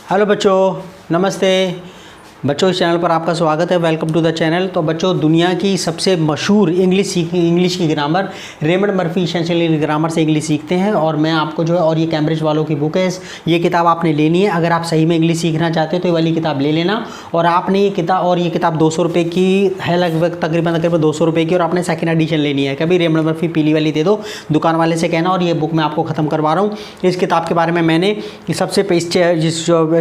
Hello बच्चों, नमस्ते बच्चों। इस चैनल पर आपका स्वागत है। Welcome to the channel. तो बच्चों, दुनिया की सबसे मशहूर इंग्लिश की grammar Raymond Murphy essential grammar से इंग्लिश सीखते हैं। और मैं आपको जो है, और ये कैम्ब्रिज वालों की बुक है, ये किताब आपने लेनी है। अगर आप सही में इंग्लिश सीखना चाहते हो तो ये वाली किताब ले लेना। और आपने ये किताब 200 रुपये की है, लगभग तकरीबन 200 रुपये की। और आपने सेकेंड एडिशन लेनी है। कभी रेमंड मर्फी पीली वाली दे दो, दुकान वाले से कहना। और ये बुक मैं आपको ख़त्म करवा रहा हूँ। इस किताब के बारे में मैंने सबसे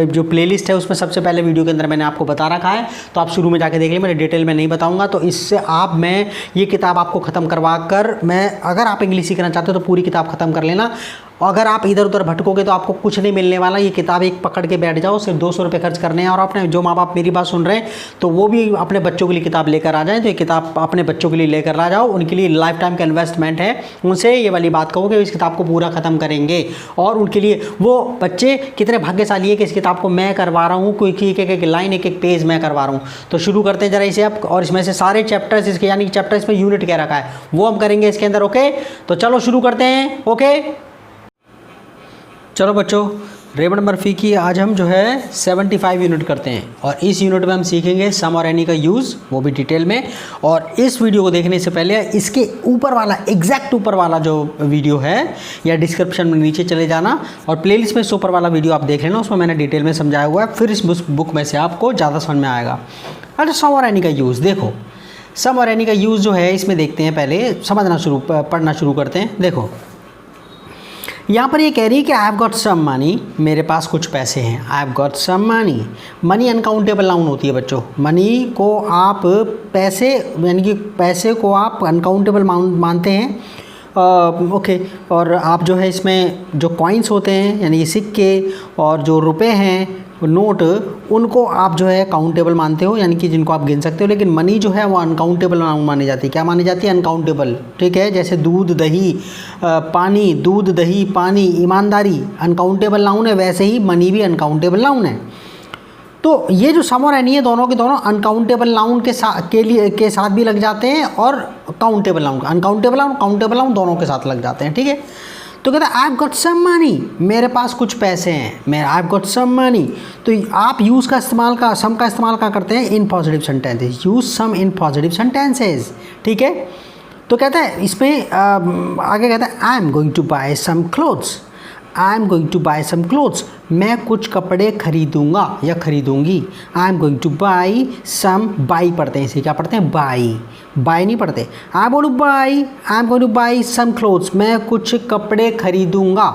जो प्लेलिस्ट है उसमें सबसे पहले वीडियो के अंदर मैंने आपको बता रखा है, तो आप शुरू में जाके देख लें। मैं डिटेल में नहीं बताऊंगा। तो इससे मैं ये किताब आपको ख़त्म करवा कर, अगर आप इंग्लिश सीखना चाहते हो तो पूरी किताब ख़त्म कर लेना। अगर आप इधर उधर भटकोगे तो आपको कुछ नहीं मिलने वाला। ये किताब एक पकड़ के बैठ जाओ, सिर्फ 200 रुपये खर्च करने हैं। और अपने जो माँ बाप मेरी बात सुन रहे हैं तो वो भी अपने बच्चों के लिए किताब लेकर आ जाएं। तो ये किताब अपने बच्चों के लिए लेकर आ जाओ, उनके लिए लाइफ टाइम का इन्वेस्टमेंट है। उनसे ये वाली बात कहो कि इस किताब को पूरा ख़त्म करेंगे। और उनके लिए वो बच्चे कितने भाग्यशाली है कि इस किताब को मैं करवा रहा हूँ। कोई एक लाइन, एक पेज मैं करवा रहा हूँ। तो शुरू करते हैं जरा इसे अब। और इसमें से सारे चैप्टर्स इसके, यानी चैप्टर इसमें यूनिट क्या रखा है वो हम करेंगे इसके अंदर। ओके, तो चलो शुरू करते हैं। ओके चलो बच्चों, रेमंड मर्फी की आज हम जो है 75 यूनिट करते हैं। और इस यूनिट में हम सीखेंगे सम और एनी का यूज़, वो भी डिटेल में। और इस वीडियो को देखने से पहले इसके ऊपर वाला, एग्जैक्ट ऊपर वाला जो वीडियो है, या डिस्क्रिप्शन में नीचे चले जाना और प्लेलिस्ट में इस ऊपर वाला वीडियो आप देख लेना। उसमें मैंने डिटेल में समझाया हुआ है। फिर इस बुक में से आपको ज़्यादा समझ में आएगा। अच्छा, सम और एनी का यूज़ देखो। सम और एनी का यूज़ जो है इसमें देखते हैं, पहले पढ़ना शुरू करते हैं। देखो, यहाँ पर ये कह रही है कि I have got some money, मेरे पास कुछ पैसे हैं। I have got some money. Money uncountable noun होती है बच्चों। मनी को आप पैसे, यानी कि पैसे को आप अनकाउंटेबल मानते हैं। ओके। और आप जो है इसमें जो कॉइन्स होते हैं, यानी सिक्के और जो रुपए हैं, नोट, उनको आप जो है काउंटेबल मानते हो, यानी कि जिनको आप गिन सकते हो। लेकिन मनी जो है वो अनकाउंटेबल मानी जाती है। क्या मानी जाती है? अनकाउंटेबल। ठीक है, जैसे दूध दही पानी, दूध दही पानी, ईमानदारी अनकाउंटेबल नाउन है, वैसे ही मनी भी अनकाउंटेबल नाउन है। तो ये जो सम और एनी है, दोनों के दोनों अनकाउंटेबल नाउन के साथ भी लग जाते हैं, और countable noun, uncountable noun, countable noun दोनों के साथ लग जाते हैं। ठीक है, तो कहता है I have got some money, मेरे पास कुछ पैसे हैं। I have got some money. तो आप यूज़ का इस्तेमाल सम का इस्तेमाल क्या करते हैं? In positive sentences. Use some in positive sentences. ठीक है, तो कहता है इसमें आगे कहता है I am going to buy some clothes. I am going to buy some clothes, मैं कुछ कपड़े खरीदूंगा या खरीदूंगी। I am going to buy some, buy पढ़ते हैं इसे, क्या पढ़ते हैं? बाई। बाय नहीं पढ़ते। I am going to buy, I am going to buy some clothes, मैं कुछ कपड़े खरीदूंगा।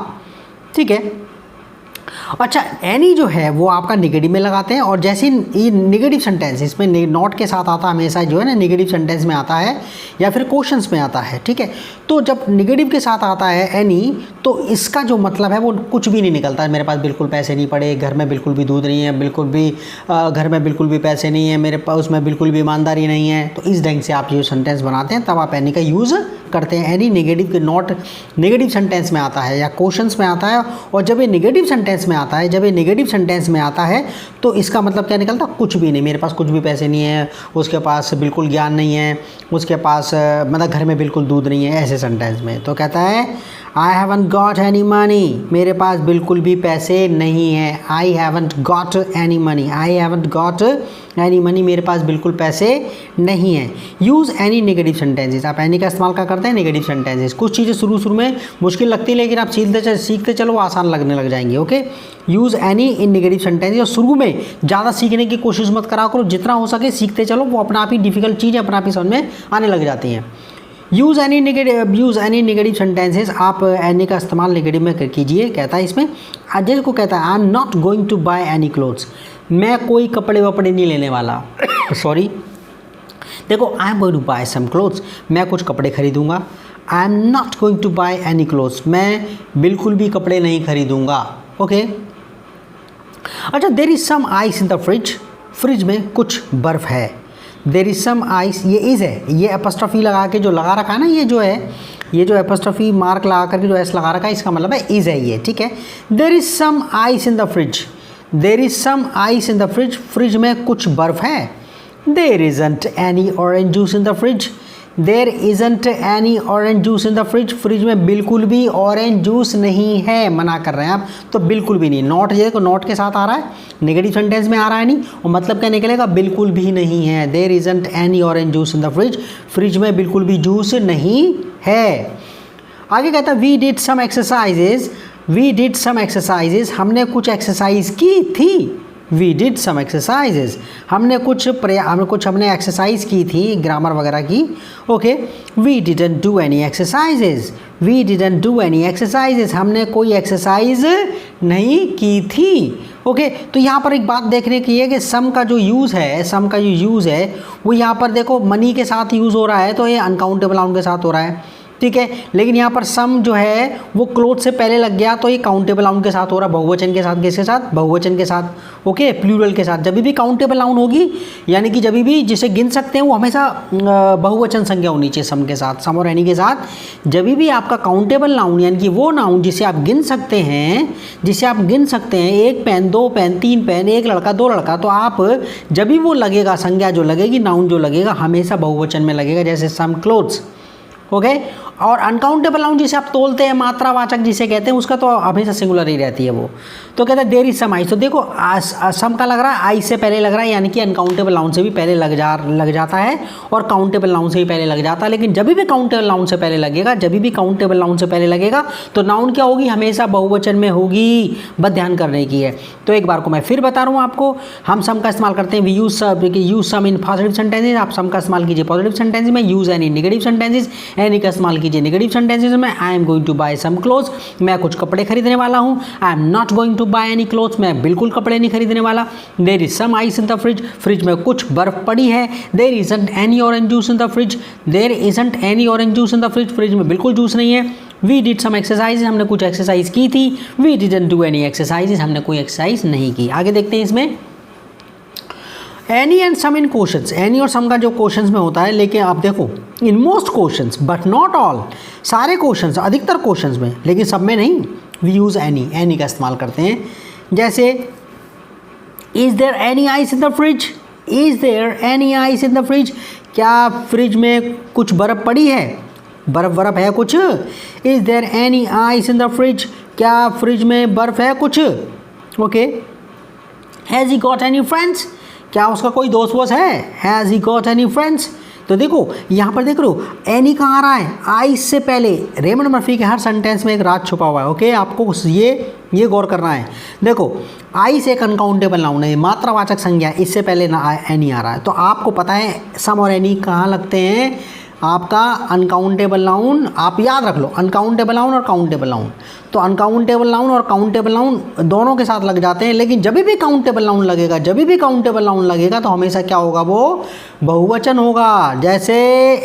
ठीक है। अच्छा, एनी जो है वो आपका नेगेटिव में लगाते हैं। और जैसे ये नेगेटिव सेंटेंस, इसमें नॉट के साथ आता है हमेशा, जो है ना, नेगेटिव सेंटेंस में आता है या फिर क्वेश्चंस में आता है। ठीक है, तो जब नेगेटिव के साथ आता है एनी, तो इसका जो मतलब है वो कुछ भी नहीं निकलता है। मेरे पास बिल्कुल पैसे नहीं पड़े, घर में बिल्कुल भी दूध नहीं है, बिल्कुल भी घर में बिल्कुल भी पैसे नहीं है, मेरे पास उसमें बिल्कुल भी ईमानदारी नहीं है। तो इस ढंग से आप जो सेंटेंस बनाते हैं तब आप एनी का यूज़ करते हैं। एनी नेगेटिव के, नॉट नेगेटिव सेंटेंस में आता है या क्वेश्चंस में आता है। और जब ये नेगेटिव सेंटेंस में आता है, तो इसका मतलब क्या निकलता? कुछ भी नहीं, मेरे पास कुछ भी पैसे नहीं है, उसके पास बिल्कुल ज्ञान नहीं है, उसके पास मतलब घर में बिल्कुल दूध नहीं है, ऐसे सेंटेंस में। तो कहता है I haven't got any money, मेरे पास बिल्कुल भी पैसे नहीं है। I haven't got any money, I haven't got any money, मेरे पास बिल्कुल पैसे नहीं है। यूज़ एनी नेगेटिव सेंटेंसेस, आप एनी का इस्तेमाल क्या करते हैं? Negative sentences. कुछ चीज़ें शुरू में मुश्किल लगती है, लेकिन आप सीखते चलो, वो आसान लगने लग जाएंगी। Okay, use any in negative sentences. और शुरू में ज़्यादा सीखने की कोशिश मत करा करो, जितना हो सके सीखते चलो, वो अपना आप ही डिफिकल्ट चीज़ें अपना आप ही समझ में आने लग जाती हैं। यूज़ एनी नेगेटिव सेंटेंसेस, आप एनी का इस्तेमाल नेगेटिव में कीजिए। कहता है इसमें, जैसे को कहता है I am not going to buy any clothes, मैं कोई कपड़े वपड़े नहीं लेने वाला। सॉरी, देखो, I am going to buy some clothes, मैं कुछ कपड़े खरीदूंगा। I am not going to buy any clothes, मैं बिल्कुल भी कपड़े नहीं खरीदूंगा। ओके। अच्छा, there is some ice in the fridge, fridge में कुछ बर्फ़ है। देयर इज सम आइस, ये इज़ है, ये एपोस्ट्रोफी लगा के जो लगा रखा है ना, ये जो है, ये जो एपोस्ट्रोफी मार्क लगा करके जो एस लगा रखा है, इसका मतलब है इज़ है ये। ठीक है, there is some ice in the fridge, there is some ice in the fridge, fridge में कुछ बर्फ़ है। There isn't any orange juice in the fridge, there isn't any orange juice in the fridge, fridge में बिल्कुल भी orange juice नहीं है, मना कर रहे हैं आप, तो बिल्कुल भी नहीं। नॉट ये देखो नॉट के साथ आ रहा है, नेगेटिव सेंटेंस में आ रहा है नहीं, और मतलब क्या निकलेगा, बिल्कुल भी नहीं है। There isn't any orange juice in the fridge, fridge में बिल्कुल भी जूस नहीं है। आगे कहता है we did some exercises, we did some exercises, हमने कुछ एक्सरसाइज की थी। वी डिड सम एक्सरसाइजेज, हमने कुछ एक्सरसाइज की थी, ग्रामर वगैरह की। Okay, we didn't do any exercises, we didn't do any exercises, हमने कोई एक्सरसाइज नहीं की थी। ओके, तो यहाँ पर एक बात देखने की है कि सम का जो यूज़ है, सम का जो यूज़ है वो यहाँ पर देखो मनी के साथ यूज़ हो रहा है, तो ये अनकाउंटेबल अमाउंट के साथ हो रहा है, ठीक है। लेकिन यहाँ पर सम जो है वो क्लोथ से पहले लग गया, तो ये काउंटेबल नाउन के साथ हो रहा है, बहुवचन के साथ, किसके साथ, बहुवचन के साथ। ओके, प्लूरल के साथ। जब भी काउंटेबल नाउन होगी, यानी कि जब भी जिसे गिन सकते हैं, वो हमेशा बहुवचन संज्ञा होनी चाहिए सम के साथ, सम और एनी के साथ। जब भी आपका काउंटेबल नाउन, यानी कि वो नाउन जिसे आप गिन सकते हैं, जिसे आप गिन सकते हैं, 1 पेन, 2 पेन, 3 पेन, 1 लड़का, 2 लड़का, तो आप जब भी वो लगेगा, संज्ञा जो लगेगी, नाउन जो लगेगा, हमेशा बहुवचन में लगेगा, जैसे सम क्लोथ्स। ओके, और अनकाउंटेबल नाउन जिसे आप तोलते हैं, मात्रावाचक जिसे कहते हैं, उसका तो हमेशा सिंगुलर ही रहती है वो। तो कहते हैं देयर इज सम आइस, तो देखो सम का लग रहा है, आई से पहले लग रहा है, यानी कि अनकाउंटेबल नाउन से भी पहले लग जाता है, और काउंटेबल नाउन से भी पहले लग जाता है। लेकिन जब भी काउंटेबल नाउन से पहले लगेगा, जब भी काउंटेबल नाउन से पहले लगेगा, तो नाउन क्या होगी, हमेशा बहुवचन में होगी, बस ध्यान करने की है। तो एक बार को मैं फिर बता रहा हूँ आपको, हम सम का इस्तेमाल करते हैं, we use some in positive sentences, आप सम का इस्तेमाल कीजिए पॉजिटिव सेंटेंसेज में, use any negative sentences, any का इस्तेमाल कीजिए नेगेटिव सेंटेंसेज में। I am going to buy some clothes, मैं कुछ कपड़े खरीदने वाला हूँ। I am not going to buy any clothes, मैं बिल्कुल कपड़े नहीं खरीदने वाला। There is some ice in the fridge, fridge में कुछ बर्फ पड़ी है। There isn't any orange juice in the fridge, there isn't any orange juice in the fridge, fridge में बिल्कुल जूस नहीं है। वी डिड सम एक्सरसाइज, हमने कुछ एक्सरसाइज की थी। We didn't do any exercise, हमने कोई एक्सरसाइज नहीं की। आगे देखते हैं इसमें any and some in questions, any और सम का जो क्वेश्चंस में होता है, लेकिन आप देखो इन most questions but not all, सारे क्वेश्चंस, अधिकतर क्वेश्चंस में, लेकिन सब में नहीं, वी यूज़ एनी, एनी का इस्तेमाल करते हैं। जैसे is there any ice in the fridge, is there any ice in the fridge, क्या फ्रिज में कुछ बर्फ़ पड़ी है, बर्फ़ है कुछ। Is there any ice in the fridge, क्या फ्रिज में बर्फ़ है कुछ। Okay, has he got any friends, क्या उसका कोई दोस्त वोस्त है, has he got any friends. तो देखो यहाँ पर देख लो एनी कहाँ आ रहा है, आइस से पहले। रेमंड मर्फी के हर सेंटेंस में एक राज छुपा हुआ है। ओके, आपको ये गौर करना है। देखो आइस एक अनकाउंटेबल नाउन है, मात्रावाचक संज्ञा, इससे पहले ना एनी आ रहा है, तो आपको पता है सम और एनी कहाँ लगते हैं, आपका अनकाउंटेबल नाउन, आप याद रख लो, अनकाउंटेबल नाउन और काउंटेबल नाउन। तो अनकाउंटेबल नाउन और काउंटेबल नाउन दोनों के साथ लग जाते हैं, लेकिन जब भी काउंटेबल नाउन लगेगा, जब भी काउंटेबल नाउन लगेगा, तो हमेशा क्या होगा, वो बहुवचन होगा। जैसे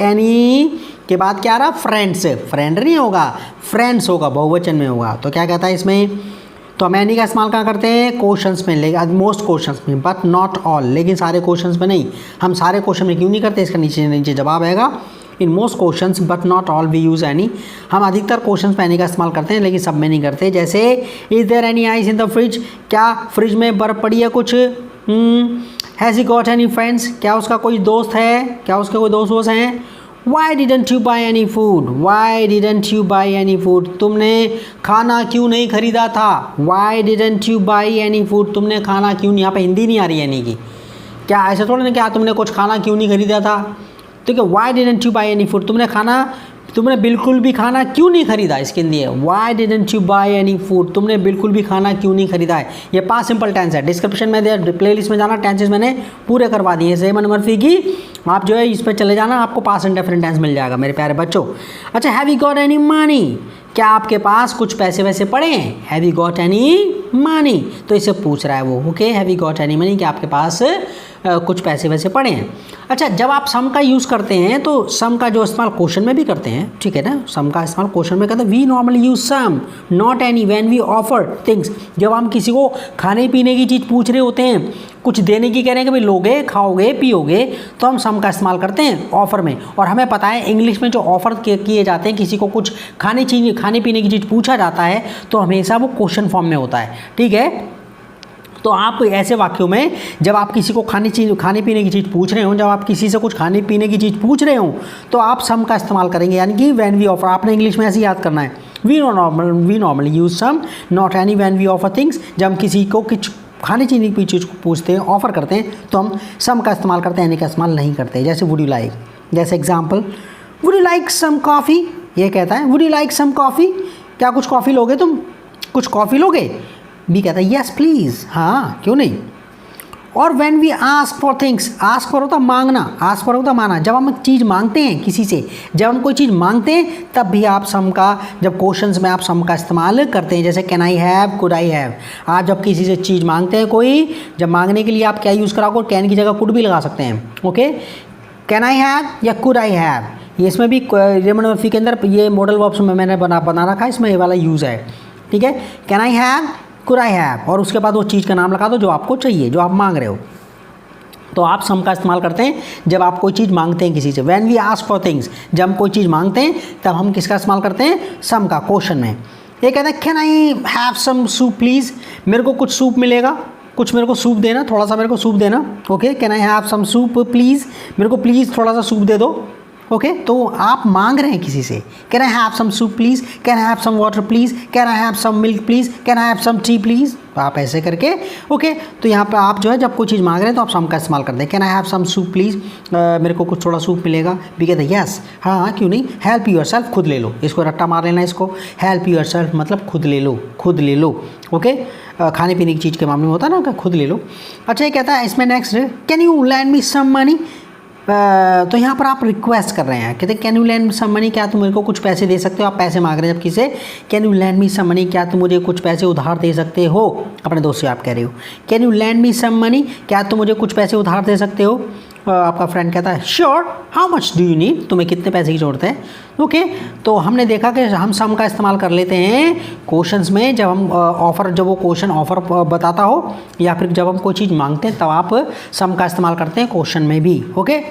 एनी के बाद क्या आ रहा, फ्रेंड्स, फ्रेंड नहीं होगा, फ्रेंड्स होगा, बहुवचन में होगा। तो क्या कहता है इसमें, तो हम एनी का इस्तेमाल क्या करते हैं, क्वेश्चंस में, लेकिन मोस्ट क्वेश्चंस में, बट नॉट ऑल, लेकिन सारे क्वेश्चंस में नहीं। हम सारे क्वेश्चन में क्यों नहीं करते, इसका नीचे जवाब आएगा। In most questions but not all we use any, हम अधिकतर क्वेश्चंस में एनी का इस्तेमाल करते हैं, लेकिन सब में नहीं करते। जैसे is there any ice in the fridge, क्या फ्रिज में बर्फ़ पड़ी है कुछ। Has he got any friends, क्या उसका कोई दोस्त है, क्या उसके कोई दोस्त वोस्त हैं। Y didn't you by any food, Y didn't you by any food, तुमने खाना क्यों नहीं खरीदा था। Y didn't you by any food, तुमने खाना क्यों नहीं, यहाँ पे हिंदी नहीं आ रही है एनी की, क्या ऐसा थोड़ा ना, क्या तुमने कुछ खाना क्यों नहीं खरीदा था। ठीक है, Y didn't you by any food, तुमने बिल्कुल भी खाना क्यों नहीं खरीदा, इसके लिए Y didn't you by any food, तुमने बिल्कुल भी खाना क्यों नहीं खरीदा है। ये पास्ट सिंपल टेंस है। डिस्क्रिप्शन में प्लेलिस्ट में जाना, टेंसेस मैंने पूरे करवा दिए हैं रेमंड मर्फी की, आप जो है इस पर चले जाना, आपको पास्ट एंड डेफिनेट टेंस मिल जाएगा मेरे प्यारे बच्चों। अच्छा, have you got any money, क्या आपके पास कुछ पैसे वैसे पड़े हैं। Have you got any money, तो इसे पूछ रहा है वो। Okay, have you got any money, क्या आपके पास कुछ पैसे वैसे पड़े हैं। अच्छा, जब आप सम का यूज़ करते हैं तो सम का जो इस्तेमाल क्वेश्चन में भी करते हैं, ठीक है ना, सम का इस्तेमाल क्वेश्चन में करते हैं। We normally use some not any when we offer things, जब हम किसी को खाने पीने की चीज़ पूछ रहे होते हैं, कुछ देने की कह रहे हैं कि भाई लोगे, खाओगे, पियोगे, तो हम सम का इस्तेमाल करते हैं ऑफर में। और हमें पता है इंग्लिश में जो ऑफर किए जाते हैं, किसी को कुछ खाने पीने की चीज़ पूछा जाता है, तो हमेशा वो क्वेश्चन फॉर्म में होता है। ठीक है, तो आप ऐसे वाक्यों में जब आप किसी को खाने पीने की चीज़ पूछ रहे हो, जब आप किसी से कुछ खाने पीने की चीज़ पूछ रहे हो, तो आप सम का इस्तेमाल करेंगे, यानी कि व्हेन वी ऑफर। आपने इंग्लिश में ऐसे याद करना है, we normally use some not any when we offer things. जब हम किसी को कुछ खाने पीने की चीज़ को पूछते हैं, ऑफर करते हैं, तो हम सम का इस्तेमाल करते हैं, एनी का इस्तेमाल नहीं करते। जैसे वुड यू लाइक, जैसे example, would you like some coffee, ये कहता है would you like some coffee, क्या कुछ कॉफ़ी लोगे तुम, कुछ कॉफ़ी लोगे। बी कहता है यस प्लीज़, हाँ क्यों नहीं। और when we ask for things, ask for होता मांगना, आस्क फॉर होता मांगना। जब हम चीज़ मांगते हैं किसी से, जब हम कोई चीज़ मांगते हैं, तब भी आप सम का, जब क्वेश्चंस में आप सम का इस्तेमाल करते हैं। जैसे can I have, could I have. आप जब किसी से चीज़ मांगते हैं कोई, जब मांगने के लिए आप क्या यूज़ कराओगे, कैन की जगह कुड भी लगा सकते हैं। ओके, कैन आई हैव या कुड आई हैव, ये इसमें भी रेमंड मर्फी के अंदर ये मॉडल वर्ब्स में मैंने बना रखा है, इसमें ये वाला यूज़ है। ठीक है, can I have, could I have, और उसके बाद वो चीज़ का नाम लगा दो जो आपको चाहिए, जो आप मांग रहे हो। तो आप सम का इस्तेमाल करते हैं जब आप कोई चीज़ मांगते हैं किसी से। When we ask for things, जब हम कोई चीज़ मांगते हैं तब हम किसका इस्तेमाल करते हैं, सम का, क्वेश्चन में। ये कहते हैं can I have some soup please, मेरे को कुछ सूप मिलेगा, कुछ मेरे को सूप देना, थोड़ा सा मेरे को सूप देना। Okay, can I have some soup please, मेरे को प्लीज़ थोड़ा सा सूप दे दो। ओके, तो आप मांग रहे हैं किसी से, can I have some soup please, can I have some water please, can I have some milk please, can I have some tea please. तो आप ऐसे करके, ओके, तो यहाँ पे आप जो है जब कोई चीज़ मांग रहे हैं तो आप सम का इस्तेमाल करते हैं। Can I have some soup please, मेरे को कुछ थोड़ा सूप मिलेगा। भी कहते हैं यस, हाँ क्यों नहीं। हेल्प योरसेल्फ, खुद ले लो, इसको रट्टा मार लेना इसको। हेल्प योरसेल्फ मतलब खुद ले लो, खुद ले लो। ओके, खाने पीने की चीज़ के मामले में होता है ना, खुद ले लो। अच्छा, ये कहता है इसमें next, can you lend me some money. तो यहाँ पर आप रिक्वेस्ट कर रहे हैं, कहते हैं can you lend some money, क्या तुम मेरे को कुछ पैसे दे सकते हो। आप पैसे मांग रहे हैं जब किसे, can you lend me some money, क्या तुम मुझे कुछ पैसे उधार दे सकते हो। अपने दोस्त से आप कह रहे हो can you lend me some money, क्या तुम मुझे कुछ पैसे उधार दे सकते हो। आपका फ्रेंड कहता है sure, how much do you need, तुम्हें कितने पैसे की ज़रूरत है। ओके, तो हमने देखा कि हम सम का इस्तेमाल कर लेते हैं क्वेश्चंस में, जब हम ऑफ़र, जब वो क्वेश्चन ऑफ़र बताता हो, या फिर जब हम कोई चीज़ मांगते हैं तब आप सम का इस्तेमाल करते हैं क्वेश्चन में भी। ओके,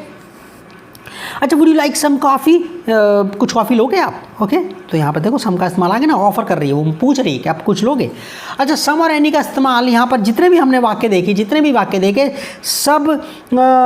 अच्छा, would you like some coffee, कुछ कॉफ़ी लोगे आप। ओके, तो यहाँ पर देखो सम का इस्तेमाल आ गया ना, ऑफ़र कर रही है, वो पूछ रही है कि आप कुछ लोगे। अच्छा, सम और एनी का इस्तेमाल यहाँ पर जितने भी हमने वाक्य देखे, जितने भी वाक्य देखे, सब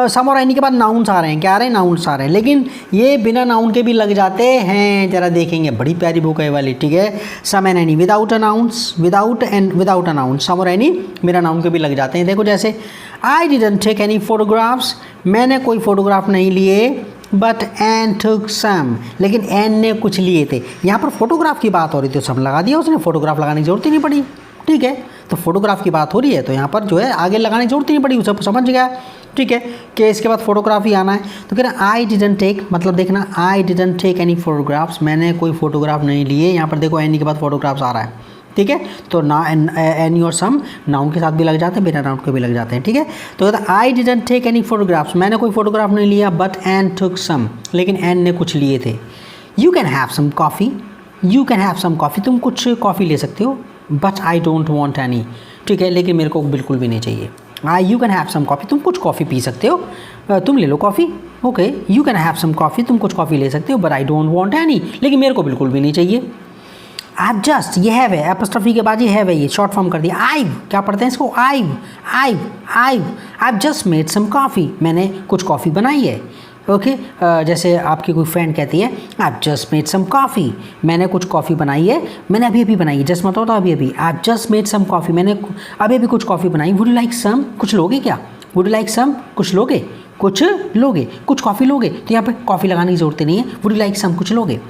सम और एनी के बाद नाउन्स आ रहे हैं। क्या आ रहे हैं, नाउन्स आ रहे हैं, लेकिन ये बिना नाउन के भी लग जाते हैं। जरा देखेंगे, बड़ी प्यारी बुक है वाली। ठीक है, some and any without a nouns, without a noun, some और एनी बिना नाउन के भी लग जाते हैं। देखो जैसे I didn't take any photographs, मैंने कोई फोटोग्राफ नहीं लिए। बट एन टुक सम, लेकिन एन ने कुछ लिए थे। यहाँ पर फोटोग्राफ की बात हो रही थी तो सम लगा दिया उसने, फोटोग्राफ लगाने की जरूरत ही नहीं पड़ी। ठीक है, तो फोटोग्राफ की बात हो रही है तो यहाँ पर जो है आगे लगाने की जरूरत ही नहीं पड़ी, उसे समझ गया। ठीक है, कि इसके बाद फोटोग्राफ ही आना है। तो कह रहे हैं आई डिडंट टेक, मतलब देखना I didn't take any photographs, मैंने कोई फोटोग्राफ नहीं लिए। यहाँ पर देखो एनी के बाद फोटोग्राफ्स आ रहा है। ठीक है, तो ना एनी और सम नाउन के साथ भी लग जाते हैं, बिना नाउन के भी लग जाते हैं। ठीक है, तो कहता है I didn't take any photographs, मैंने कोई फोटोग्राफ नहीं लिया। बट एन टुक सम, लेकिन एन ने कुछ लिए थे। You can have some coffee, you can have some coffee, तुम कुछ कॉफ़ी ले सकते हो। But I don't want any, ठीक है, लेकिन मेरे को बिल्कुल भी नहीं चाहिए। You can have some coffee, तुम कुछ कॉफ़ी पी सकते हो, तुम ले लो coffee. Okay, you can have some coffee, तुम कुछ कॉफ़ी ले सकते हो। But I don't want any, लेकिन मेरे को बिल्कुल भी नहीं चाहिए। आप जस्ट, ये हैव है, एपोस्ट्रोफी के बाद ये हैव है, ये शॉर्ट फॉर्म कर दिया। आइव, क्या पढ़ते हैं इसको, I've, I've, I've. I just made some coffee, मैंने कुछ कॉफ़ी बनाई है। ओके, जैसे आपकी कोई फ्रेंड कहती है I just made some coffee, मैंने कुछ कॉफ़ी बनाई है, मैंने अभी अभी बनाई है। जस्ट मत होता अभी अभी, I just made some coffee, मैंने अभी अभी कुछ कॉफ़ी बनाई। वुड यू लाइक सम, कुछ लोगे क्या। वुड यू लाइक सम, कुछ लोगे, कुछ लोगे, कुछ कॉफ़ी लोगे। तो यहाँ पे कॉफ़ी लगाने की ज़रूरत नहीं है। वुड यू लाइक सम, कुछ लोगे।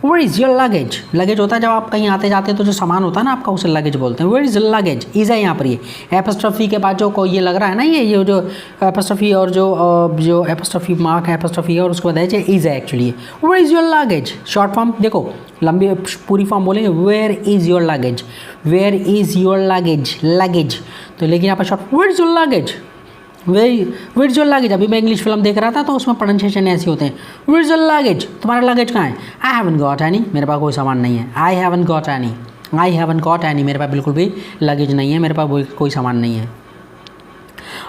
Where is your luggage, luggage होता है जब आप कहीं आते जाते हैं तो जो सामान होता है ना आपका, उसे लगेज बोलते हैं। वेयर इज़ लगेज, इज़ है यहाँ पर, ये एपोस्ट्रोफी के बाद जो को ये लग रहा है ना, ये जो एपोस्ट्रोफी और जो एपोस्ट्रोफी मार्क है, एपोस्ट्रोफी है, और उसके बाद है इज़ है actually. Where is your luggage, short form देखो, लंबी पूरी फॉर्म बोलेंगे where is your luggage, where is your luggage, luggage. तो लेकिन यहाँ पर short where is your luggage, where is your luggage. अभी मैं इंग्लिश फिल्म देख रहा था तो उसमें प्रोनाउंसिएशन ऐसे होते हैं, वेयर इज़ योर लगेज, तुम्हारा लगेज कहाँ है। आई हैवंट गॉट एनी, मेरे पास कोई सामान नहीं है। I haven't got any, I haven't got any, मेरे पास बिल्कुल भी लगेज नहीं है, मेरे पास कोई सामान नहीं है।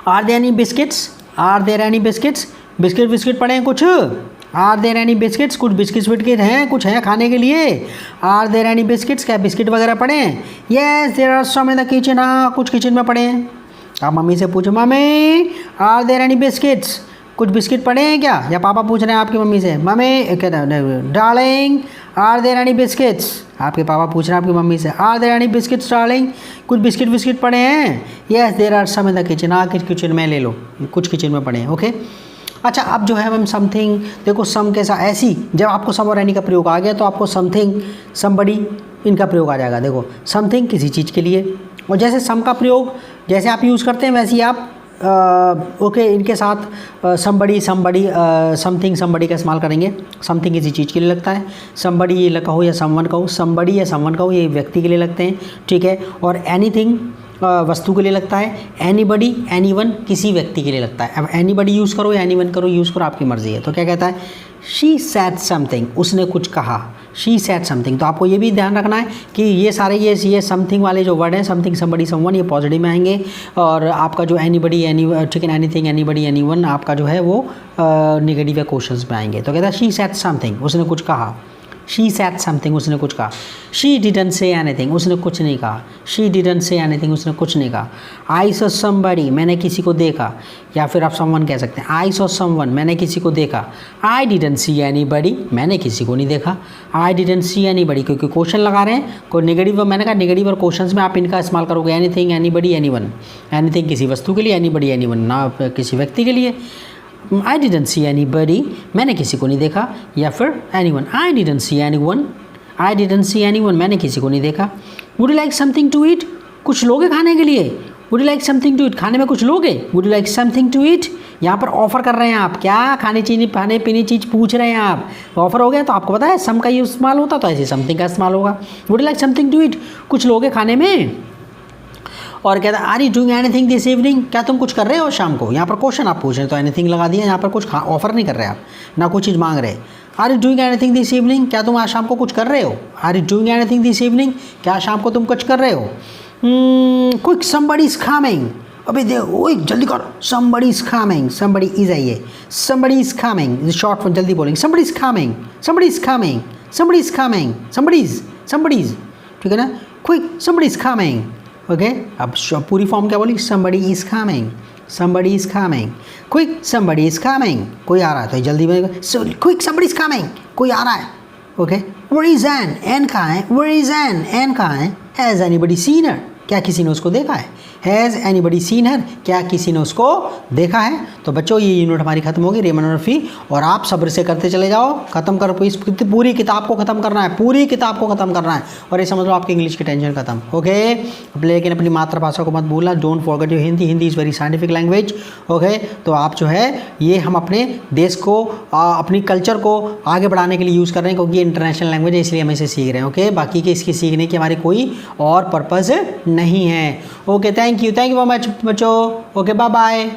Are there any biscuits, are there any biscuits, biscuit पड़े हैं कुछ। आर देयर एनी बिस्किट्स, कुछ बिस्किट हैं, कुछ है खाने के लिए। आर देयर एनी बिस्किट्स, क्या बिस्किट वगैरह पड़े हैं। Yes there are some in the kitchen, हाँ कुछ किचन में पड़े हैं। आप मम्मी से पूछो, mummy are there any biscuits, कुछ बिस्किट पड़े हैं क्या? या पापा पूछ रहे हैं आपकी मम्मी से, मम्मी कहते darling are there any biscuits, आपके पापा पूछ रहे हैं आपकी मम्मी से, are there any biscuits darling, कुछ बिस्किट पड़े हैं? Yes there are some in the kitchen, kitchen में ले लो, कुछ किचन में पड़े हैं। ओके अच्छा, अब जो है मैम समथिंग, देखो सम के साथ ऐसी, जब आपको सम और एनी का प्रयोग आ गया तो आपको समथिंग, समबडी इनका प्रयोग आ जाएगा। देखो समथिंग किसी चीज़ के लिए, और जैसे सम का प्रयोग जैसे आप यूज़ करते हैं वैसे ही आप ओके इनके साथ समबड़ी समथिंग समबड़ी का इस्तेमाल करेंगे। समथिंग किसी चीज़ के लिए लगता है, समबड़ी ये कहो या समवन कहो, समबड़ी या समवन कहो ये व्यक्ति के लिए लगते हैं, ठीक है। और एनीथिंग वस्तु के लिए लगता है, एनीबडी एनीवन किसी व्यक्ति के लिए लगता है। अब एनीबडी यूज़ करो या एनीवन करो, यूज़ करो, आपकी मर्ज़ी है। तो क्या कहता है, शी सैड समथिंग, उसने कुछ कहा, शी सैड समथिंग। तो आपको ये भी ध्यान रखना है कि ये सारे ये समथिंग वाले जो वर्ड हैं, समथिंग समबडी समवन, ये पॉजिटिव में आएंगे, और आपका जो एनीबडी ठीक है, एनीथिंग एनीबडी एनीवन आपका जो है वो नेगेटिव या क्वेश्चंस में आएंगे। तो कहता है शी सैड समथिंग, उसने कुछ कहा, शी सैड समथिंग, उसने कुछ कहा। शी डिडंट से एनीथिंग, उसने कुछ नहीं कहा, शी डिडंट से एनीथिंग, उसने कुछ नहीं कहा। आई सॉ समबडी, मैंने किसी को देखा, या फिर आप समवन कह सकते हैं, आई सॉ समवन, मैंने किसी को देखा। आई डिडंट सी एनीबडी, मैंने किसी को नहीं देखा। आई डिडंट सी एनीबडी, क्योंकि क्वेश्चन लगा रहे हैं, कोई नेगेटिव, मैंने कहा नेगेटिव और क्वेश्चंस में आप इनका इस्तेमाल करोगे, एनीथिंग एनीबडी एनीवन, एनीथिंग किसी वस्तु के लिए, एनीबडी एनीवन ना किसी व्यक्ति के लिए। आई डिडंट सी एनीबडी, मैंने किसी को नहीं देखा, या फिर anyone, I didn't see anyone, I didn't see anyone, मैंने किसी को नहीं देखा। Would you like something to eat, कुछ लोगे खाने के लिए? Would you like something to eat, खाने में कुछ लोगे? Would you like something to eat, यहाँ पर ऑफर कर रहे हैं आप, क्या खाने पीने चीज़ पूछ रहे हैं आप, ऑफर हो गया। तो आपको पता है सम का यूज इस्तेमाल होता, तो ऐसे समथिंग का इस्तेमाल होगा। Would you like something to eat, कुछ लोगे खाने में। और कहता है are you doing anything this evening, क्या तुम कुछ कर रहे हो शाम को? यहाँ पर क्वेश्चन आप पूछ रहे हैं तो एनीथिंग लगा दिया, यहाँ पर कुछ ऑफर नहीं कर रहे आप, ना कोई चीज़ मांग रहे। Are you doing anything this evening, क्या तुम आज शाम को कुछ कर रहे हो? Are you doing anything this evening, क्या शाम को तुम कुछ कर रहे हो? क्विक समबडी इज कमिंग, अबे देखो ओए जल्दी करो, somebody is coming, somebody is I है, somebody is coming, short form जल्दी बोलेंगे, somebody is coming, somebody is coming, somebody is coming, somebody is, ठीक है ना, quick somebody is coming. Okay अब पूरी फॉर्म क्या बोली, somebody is coming, somebody is coming, quick somebody is coming, कोई आ रहा है तो जल्दी में, क्विक समबडी इज कमिंग, कोई आ रहा है। Okay where is Ann, Ann कहाँ है, वेयर इज एन, एन कहाँ है। हैज़ एनीबडी सीन हर, क्या किसी ने उसको देखा है। हैज़ एनीबडी सीन हर, क्या किसी ने उसको देखा है। तो बच्चों ये यूनिट हमारी खत्म होगी, रेमंड मर्फी, और आप सब्र से करते चले जाओ, खत्म करो, इस पूरी किताब को खत्म करना है, पूरी किताब को खत्म करना है, और ये समझ लो आपकी इंग्लिश की टेंशन खत्म। ओके लेकिन अपनी मातृभाषा को मत भूलना, don't forget your Hindi, Hindi is very scientific language. Okay तो आप जो है ये हम अपने देश को अपनी कल्चर को आगे बढ़ाने के लिए यूज़ कर रहे हैं, क्योंकि ये इंटरनेशनल लैंग्वेज है, इसलिए हम इसे सीख रहे हैं। ओके बाकी के इसकी सीखने की हमारी कोई और पर्पज़ नहीं है। Okay thank you very much बच्चों। Okay bye bye.